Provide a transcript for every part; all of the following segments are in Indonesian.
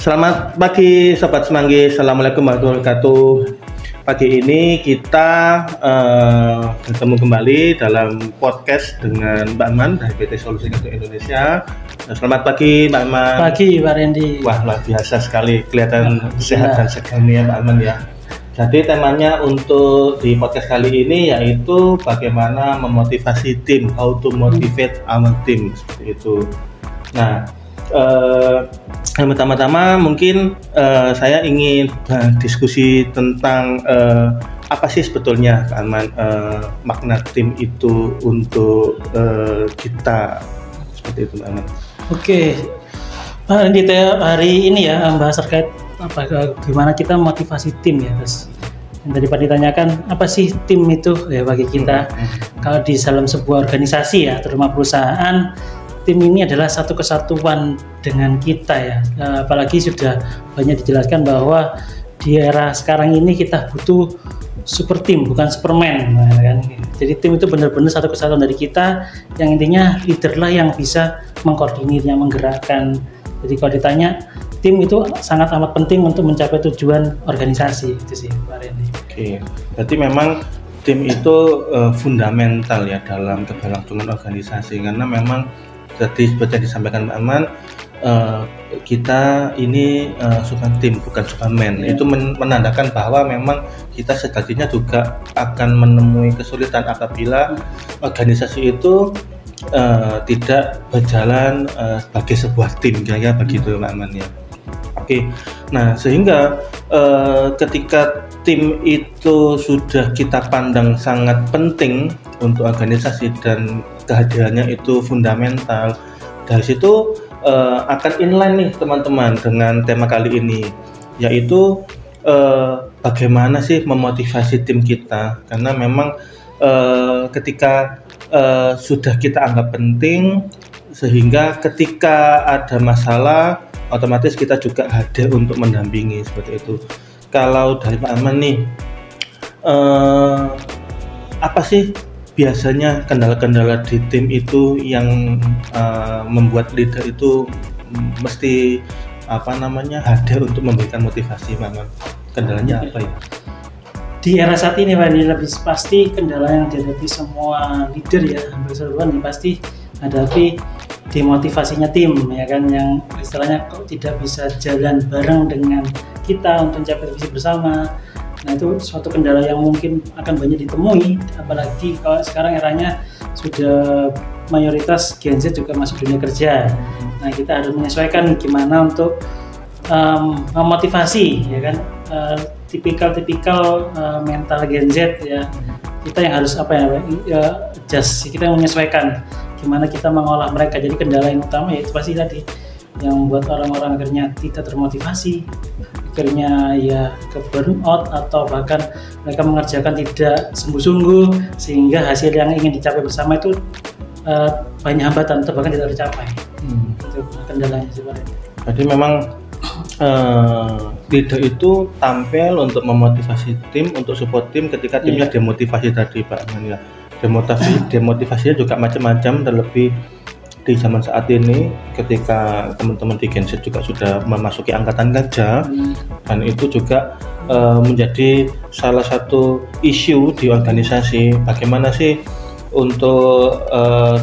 Selamat pagi Sobat Semanggi, Assalamualaikum warahmatullahi wabarakatuh. Pagi ini kita bertemu kembali dalam podcast dengan Mbak Aman dari PT Solusi Kartu Indonesia. Selamat pagi Mbak Aman. Pagi Pak Randy. Wah, luar biasa sekali, kelihatan sehat dan segar nih ya Mbak Aman ya. Jadi temanya untuk di podcast kali ini yaitu bagaimana memotivasi tim, how to motivate our team, seperti itu. Nah, yang pertama-tama mungkin saya ingin diskusi tentang apa sih sebetulnya makna tim itu untuk kita, seperti itu Pak. Oke, Pak Randy, hari ini ya bahas terkait gimana kita motivasi tim ya, terus yang tadi Pak ditanyakan apa sih tim itu ya bagi kita. Kalau di dalam sebuah organisasi ya, terutama perusahaan, tim ini adalah satu kesatuan dengan kita ya. Apalagi sudah banyak dijelaskan bahwa di era sekarang ini kita butuh super tim, bukan superman, kan? Jadi tim itu benar-benar satu kesatuan dari kita, yang intinya leader lah yang bisa mengkoordinir, yang menggerakkan. Jadi kalau ditanya, tim itu sangat amat penting untuk mencapai tujuan organisasi, itu sih Pak Randy. Oke, berarti memang tim itu fundamental ya dalam keberlangsungan organisasi, karena memang seperti yang disampaikan Mbak Aman, kita ini super tim, bukan superman. Itu menandakan bahwa memang kita sejatinya juga akan menemui kesulitan apabila organisasi itu tidak berjalan sebagai sebuah tim, kira-kira begitu Mbak Aman ya. Oke, nah sehingga ketika tim itu sudah kita pandang sangat penting untuk organisasi dan kehadirannya itu fundamental, dari situ akan inline nih teman-teman dengan tema kali ini, yaitu bagaimana sih memotivasi tim kita, karena memang ketika sudah kita anggap penting, sehingga ketika ada masalah otomatis kita juga hadir untuk mendampingi, seperti itu. Kalau dari Pak Aman nih, apa sih biasanya kendala-kendala di tim itu yang membuat leader itu mesti hadir untuk memberikan motivasi, Pak Aman? Kendalanya apa ya? Di era saat ini Pak, ini lebih pasti kendala yang dihadapi semua leader ya, hampir keseluruhan pasti hadapi demotivasinya tim ya kan, yang istilahnya kok tidak bisa jalan bareng dengan kita untuk mencapai visi bersama. Nah, itu suatu kendala yang mungkin akan banyak ditemui, apalagi kalau sekarang eranya sudah mayoritas Gen Z juga masuk dunia kerja. Nah, kita harus menyesuaikan gimana untuk memotivasi ya kan, tipikal mental Gen Z ya. Kita yang harus kita yang menyesuaikan gimana kita mengolah mereka. Jadi kendala yang utama yaitu pasti tadi yang membuat orang-orang akhirnya tidak termotivasi, akhirnya ya ke burnout, atau bahkan mereka mengerjakan tidak sungguh-sungguh sehingga hasil yang ingin dicapai bersama itu banyak hambatan atau bahkan tidak tercapai. Itu kendalanya sebenarnya. Jadi memang leader itu tampil untuk memotivasi tim, untuk support tim ketika timnya demotivasi tadi Pak Aman ya. Demotivasinya juga macam-macam, terlebih di zaman saat ini ketika teman-teman di Gen Z juga sudah memasuki angkatan kerja, dan itu juga menjadi salah satu isu di organisasi. Bagaimana sih untuk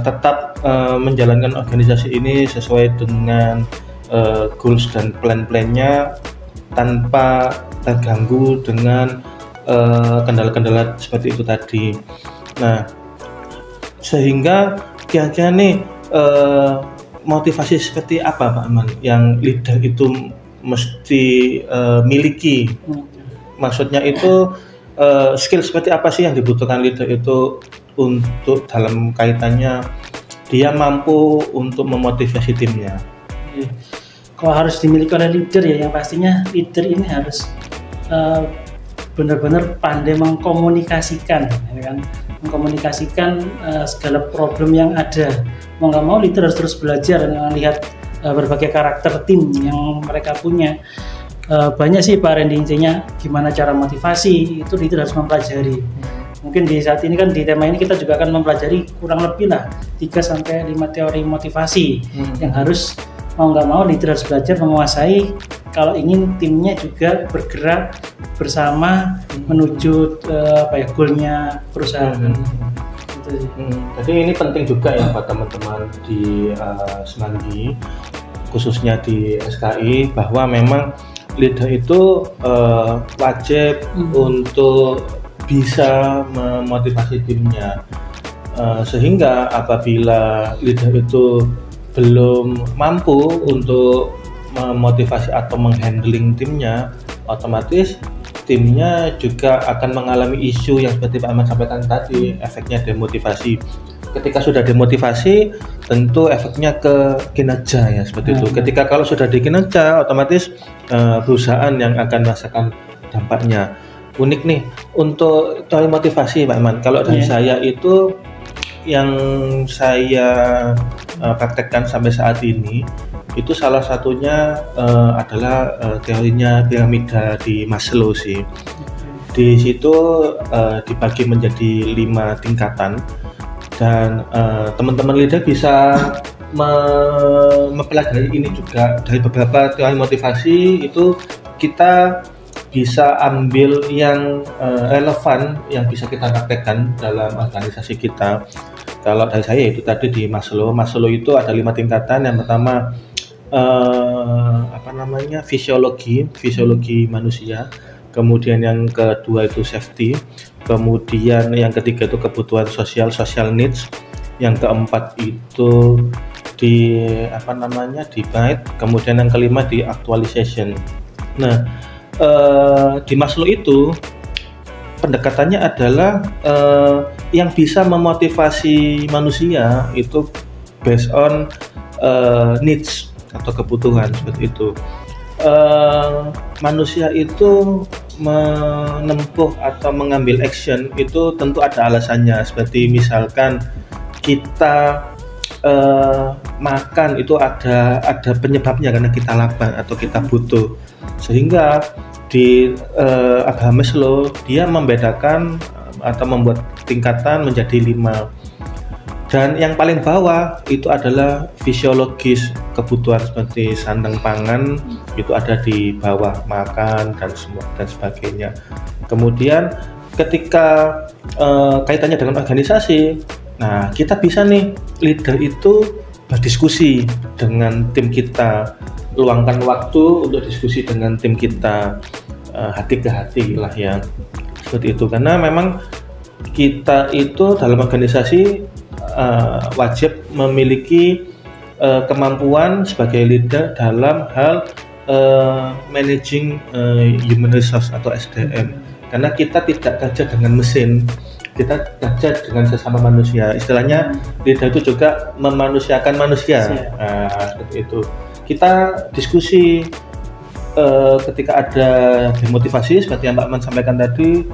tetap menjalankan organisasi ini sesuai dengan goals dan plan-plannya tanpa terganggu dengan kendala-kendala seperti itu tadi. Nah, sehingga kira-kira nih motivasi seperti apa Pak Aman yang leader itu mesti miliki? Maksudnya itu skill seperti apa sih yang dibutuhkan leader itu untuk dalam kaitannya dia mampu untuk memotivasi timnya? Kalau harus dimiliki oleh leader ya, yang pastinya leader ini harus benar-benar pandai mengkomunikasikan ya kan? Mengkomunikasikan segala problem yang ada. Mau nggak mau leader harus terus belajar dan melihat berbagai karakter tim yang mereka punya. Banyak sih Pak Randy, intinya gimana cara motivasi itu leader harus mempelajari. Mungkin di saat ini kan di tema ini kita juga akan mempelajari kurang lebih lah 3-5 teori motivasi yang harus mau nggak mau leader harus belajar menguasai kalau ingin timnya juga bergerak bersama menuju goalnya perusahaan. Gitu sih. Jadi ini penting juga ya buat teman-teman di Semanggi, khususnya di SKI, bahwa memang leader itu wajib untuk bisa memotivasi timnya, sehingga apabila leader itu belum mampu untuk memotivasi atau menghandling timnya, otomatis timnya juga akan mengalami isu yang seperti Pak Ahmad sampaikan tadi, efeknya demotivasi. Ketika sudah demotivasi, tentu efeknya ke kinerja ya, seperti itu. Ketika kalau sudah di kinerja, otomatis perusahaan yang akan merasakan dampaknya. Unik nih untuk teori motivasi Pak Iman. Kalau dari saya itu yang saya praktekkan sampai saat ini, itu salah satunya adalah teorinya piramida di Maslow sih. Di situ dibagi menjadi 5 tingkatan, dan teman-teman leader bisa mempelajari ini juga dari beberapa teori motivasi. Itu kita bisa ambil yang relevan yang bisa kita praktekkan dalam organisasi kita. Kalau dari saya itu tadi di Maslow itu ada 5 tingkatan. Yang pertama fisiologi manusia, kemudian yang kedua itu safety, kemudian yang ketiga itu kebutuhan social needs, yang keempat itu divide, kemudian yang kelima di actualization. Nah, di Maslow itu pendekatannya adalah yang bisa memotivasi manusia itu based on needs atau kebutuhan, seperti itu. Manusia itu menempuh atau mengambil action itu tentu ada alasannya, seperti misalkan kita makan itu ada penyebabnya, karena kita lapar atau kita butuh. Sehingga di agama Maslow dia membedakan atau membuat tingkatan menjadi 5. Dan yang paling bawah itu adalah fisiologis, kebutuhan seperti sandang pangan itu ada di bawah, makan dan sebagainya. Kemudian ketika kaitannya dengan organisasi, nah kita bisa nih leader itu berdiskusi dengan tim kita, luangkan waktu untuk diskusi dengan tim kita, hati ke hati lah ya, seperti itu. Karena memang kita itu dalam organisasi wajib memiliki kemampuan sebagai leader dalam hal managing human resource atau SDM, karena kita tidak kerja dengan mesin, kita kerja dengan sesama manusia. Istilahnya leader itu juga memanusiakan manusia. Seperti itu. Kita diskusi ketika ada demotivasi seperti yang Pak Man sampaikan tadi,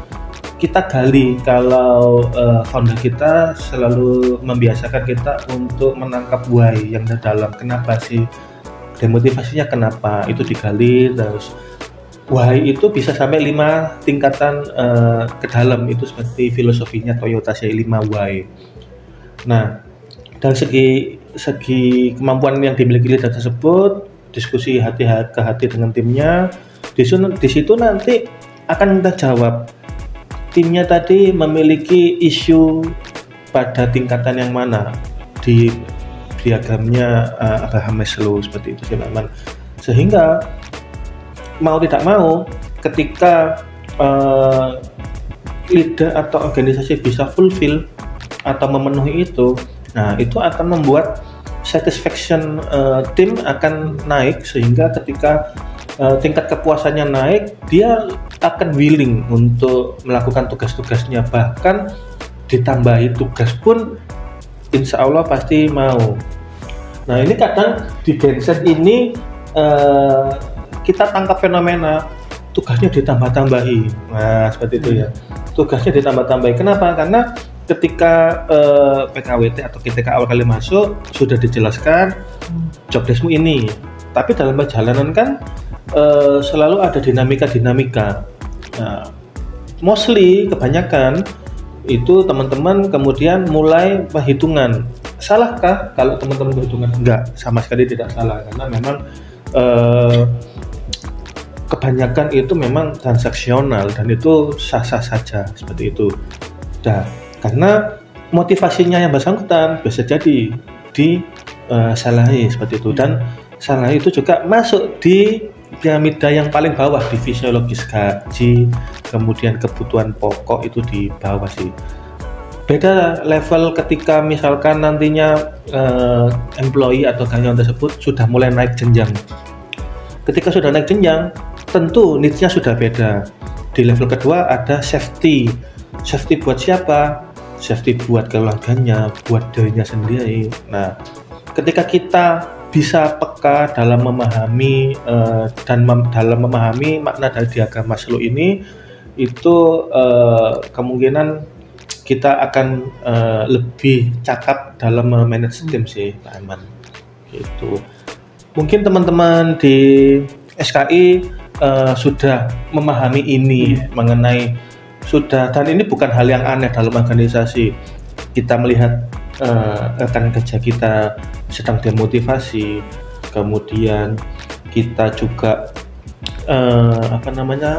kita gali. Kalau founder kita selalu membiasakan kita untuk menangkap why yang dalam, kenapa sih demotivasinya, kenapa, itu digali. Terus why itu bisa sampai 5 tingkatan ke dalam, itu seperti filosofinya Toyota sih, 5 why. Nah, dari segi kemampuan yang dimiliki leader tersebut, diskusi hati ke hati dengan timnya, di situ nanti akan kita jawab timnya tadi memiliki isu pada tingkatan yang mana di diagramnya Abraham Maslow, seperti itu sih teman-teman. Sehingga mau tidak mau, ketika leader atau organisasi bisa fulfill atau memenuhi itu, nah itu akan membuat satisfaction tim akan naik, sehingga ketika tingkat kepuasannya naik, dia akan willing untuk melakukan tugas-tugasnya, bahkan ditambahi tugas pun insya Allah pasti mau. Nah, ini kadang di genset ini kita tangkap fenomena tugasnya ditambah-tambahi. Nah, seperti itu ya, tugasnya ditambah-tambahi. Kenapa? Karena ketika PKWT atau ketika awal kali masuk sudah dijelaskan job deskmu ini, tapi dalam perjalanan kan selalu ada dinamika. Nah, mostly kebanyakan itu teman-teman kemudian mulai perhitungan. Salahkah kalau teman-teman perhitungan? Enggak, sama sekali tidak salah, karena memang kebanyakan itu memang transaksional dan itu sah-sah saja seperti itu. Nah, karena motivasinya yang bersangkutan bisa jadi disalahi seperti itu, dan salah itu juga masuk di piramida yang paling bawah, di fisiologis gaji, kemudian kebutuhan pokok itu di bawah sih. Beda level ketika misalkan nantinya employee atau karyawan tersebut sudah mulai naik jenjang. Ketika sudah naik jenjang, tentu needs-nya sudah beda. Di level kedua ada safety. Safety buat siapa? Safety buat keluarganya, buat dirinya sendiri. Nah, ketika kita bisa peka dalam memahami dalam memahami makna dari diagram Maslow ini, itu kemungkinan kita akan lebih cakap dalam memanage tim sih, Pak Arman. Gitu. Mungkin teman-teman di SKI sudah memahami ini mengenai dan ini bukan hal yang aneh dalam organisasi. Kita melihat rekan kerja kita sedang demotivasi, kemudian kita juga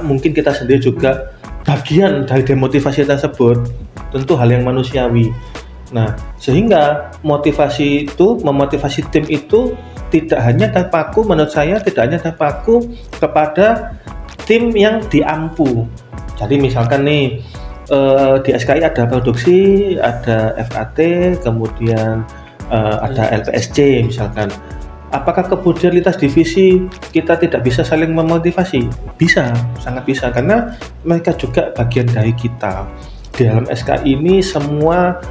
mungkin kita sendiri juga bagian dari demotivasi tersebut, tentu hal yang manusiawi. Nah, sehingga memotivasi tim itu tidak hanya terpaku, menurut saya tidak hanya terpaku kepada tim yang diampu. Jadi misalkan nih di SKI ada produksi, ada FAT, kemudian ada LPSC misalkan. Apakah kemudian lintas divisi kita tidak bisa saling memotivasi? Bisa, sangat bisa, karena mereka juga bagian dari kita. Di dalam SKI ini semua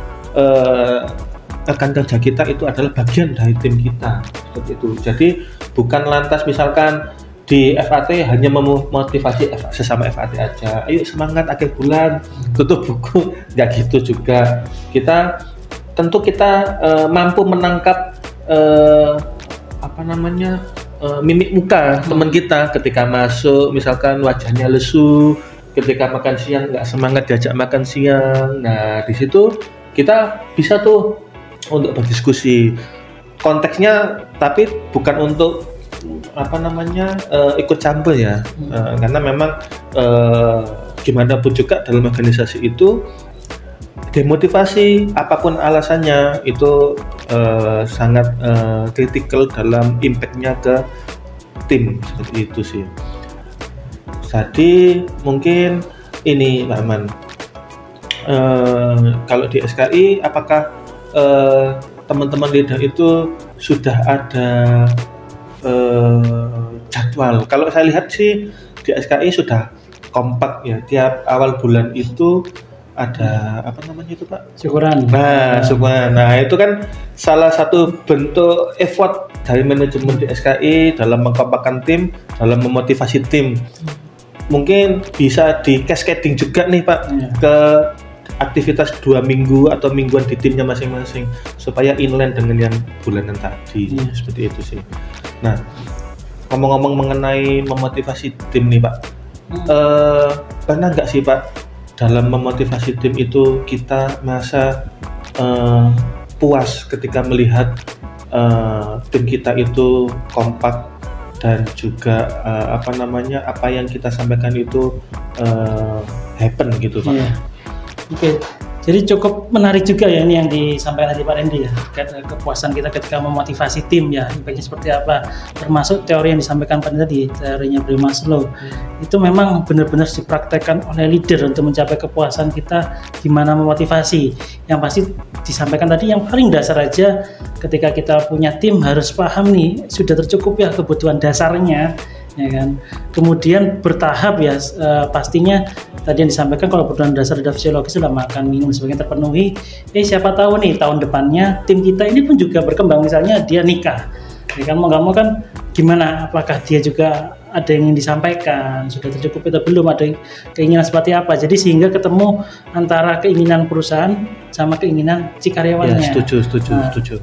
rekan kerja kita itu adalah bagian dari tim kita, seperti itu. Jadi bukan lantas misalkan di FAT hanya memotivasi sesama FAT aja, ayo semangat akhir bulan tutup buku, nggak gitu juga. Kita mampu menangkap mimik muka teman kita ketika masuk, misalkan wajahnya lesu, ketika makan siang nggak semangat diajak makan siang. Nah, di situ kita bisa tuh untuk berdiskusi. Konteksnya tapi bukan untuk ikut campur ya, karena memang gimana pun juga dalam organisasi itu demotivasi apapun alasannya itu sangat kritikal dalam impact-nya ke tim, seperti itu sih. Jadi mungkin ini Pak Arman, kalau di SKI apakah teman-teman leader itu sudah ada jadwal? Kalau saya lihat sih di SKI sudah kompak ya, tiap awal bulan itu ada itu Pak? Syukuran. Syukuran. Nah, itu kan salah satu bentuk effort dari manajemen di SKI dalam mengkompakkan tim, dalam memotivasi tim. Mungkin bisa di cascading juga nih Pak ke aktivitas 2 minggu atau mingguan di timnya masing-masing supaya inline dengan yang bulanan tadi. Seperti itu sih. Nah, ngomong-ngomong mengenai memotivasi tim nih Pak, pernah nggak sih Pak dalam memotivasi tim itu kita merasa puas ketika melihat tim kita itu kompak dan juga apa yang kita sampaikan itu happen gitu Pak? Oke. Jadi cukup menarik juga ya ini yang disampaikan tadi Pak Randy ya, kepuasan kita ketika memotivasi tim ya, impactnya seperti apa, termasuk teori yang disampaikan Pak Randy tadi, teorinya dari Maslow. Itu memang benar-benar dipraktekkan oleh leader untuk mencapai kepuasan kita gimana memotivasi. Yang pasti disampaikan tadi yang paling dasar aja, ketika kita punya tim harus paham nih sudah tercukup ya kebutuhan dasarnya, ya kan. Kemudian bertahap ya, pastinya tadi yang disampaikan kalau kebutuhan dasar dan fisiologis sudah makan, minum sebagainya terpenuhi. Siapa tahu nih tahun depannya tim kita ini pun juga berkembang, misalnya dia nikah. Ya kan, mau nggak mau kan gimana? Apakah dia juga ada yang ingin disampaikan, sudah tercukupi atau belum, ada keinginan seperti apa? Jadi sehingga ketemu antara keinginan perusahaan sama keinginan si karyawannya. Ya, setuju.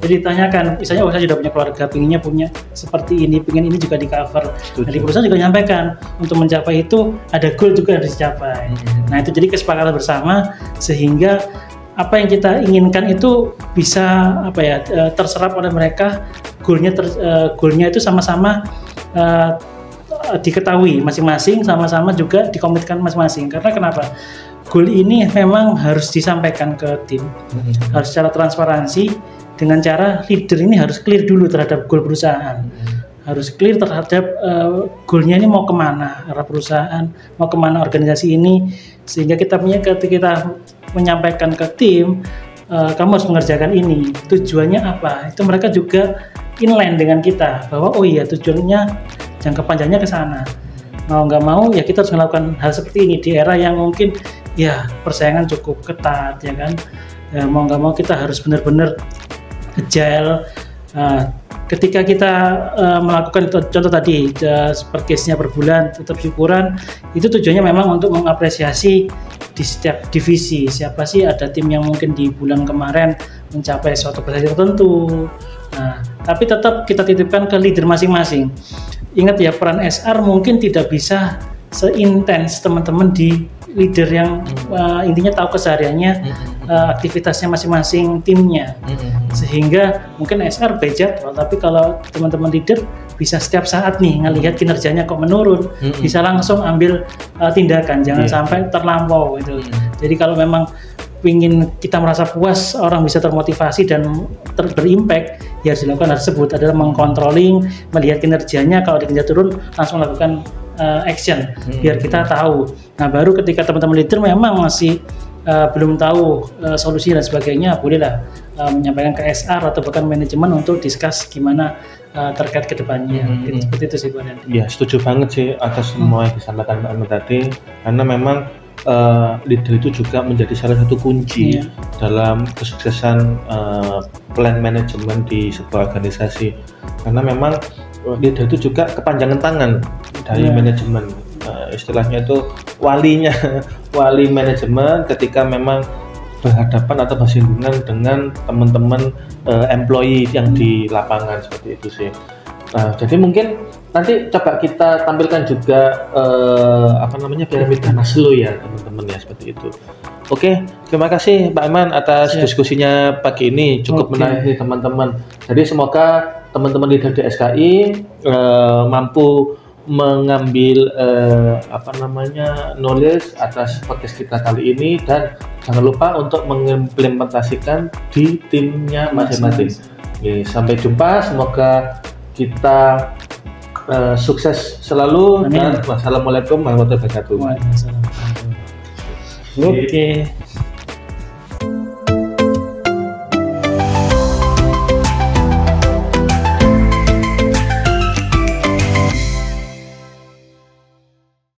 Jadi ditanyakan, misalnya saya sudah punya keluarga, pengennya punya seperti ini, pengen ini juga di cover. Dari perusahaan juga menyampaikan untuk mencapai itu ada goal juga yang harus dicapai. Nah itu jadi kesepakatan bersama sehingga apa yang kita inginkan itu bisa terserap oleh mereka, goalnya itu sama-sama diketahui masing-masing, sama-sama juga dikomitkan masing-masing. Karena kenapa? Goal ini memang harus disampaikan ke tim, harus secara transparansi, dengan cara leader ini harus clear dulu terhadap goal perusahaan, harus clear terhadap goalnya ini mau kemana, arah perusahaan mau kemana organisasi ini, sehingga ketika kita menyampaikan ke tim, kamu harus mengerjakan ini, tujuannya apa, itu mereka juga inline dengan kita bahwa oh iya tujuannya jangka panjangnya ke sana. Mau nggak mau ya kita harus melakukan hal seperti ini di era yang mungkin ya persaingan cukup ketat ya kan. Ya, mau nggak mau kita harus benar-benar agile. Ketika kita melakukan contoh tadi per case-nya per bulan tetap syukuran, itu tujuannya memang untuk mengapresiasi di setiap divisi siapa sih ada tim yang mungkin di bulan kemarin mencapai suatu prestasi tertentu. Nah, tapi tetap kita titipkan ke leader masing-masing. Ingat ya, peran SR mungkin tidak bisa seintens teman-teman di leader yang intinya tahu kesehariannya, aktivitasnya masing-masing timnya, sehingga mungkin SR by jadwal, tapi kalau teman-teman leader bisa setiap saat nih ngelihat kinerjanya kok menurun, bisa langsung ambil tindakan, jangan sampai terlampau gitu. Jadi kalau memang ingin kita merasa puas, orang bisa termotivasi dan berimpact, ya harus dilakukan hal tersebut adalah mengcontrolling, melihat kinerjanya, kalau kinerja turun langsung lakukan action biar kita tahu. Nah baru ketika teman-teman leader memang masih belum tahu solusi dan sebagainya, bolehlah menyampaikan ke SR atau bahkan manajemen untuk discuss gimana terkait ke depannya. Seperti itu sih Pak Randy. Ya setuju banget sih atas semua yang disampaikan Mbak Anu tadi, karena memang leader itu juga menjadi salah satu kunci dalam kesuksesan plan manajemen di sebuah organisasi, karena memang leader itu juga kepanjangan tangan dari manajemen, istilahnya itu wali manajemen ketika memang berhadapan atau bersinggungan dengan teman-teman employee yang di lapangan, seperti itu sih. Nah, jadi mungkin nanti coba kita tampilkan juga piramida Maslow ya teman-teman ya, seperti itu. Oke, terima kasih Pak Iman atas diskusinya pagi ini, cukup menarik nih teman-teman. Jadi semoga teman-teman leader di SKI mampu mengambil knowledge atas podcast kita kali ini, dan jangan lupa untuk mengimplementasikan di timnya masing-masing. Oke, sampai jumpa, semoga kita sukses selalu. Amin. Dan wassalamualaikum warahmatullahi wabarakatuh. Waalaikumsalam. Oke.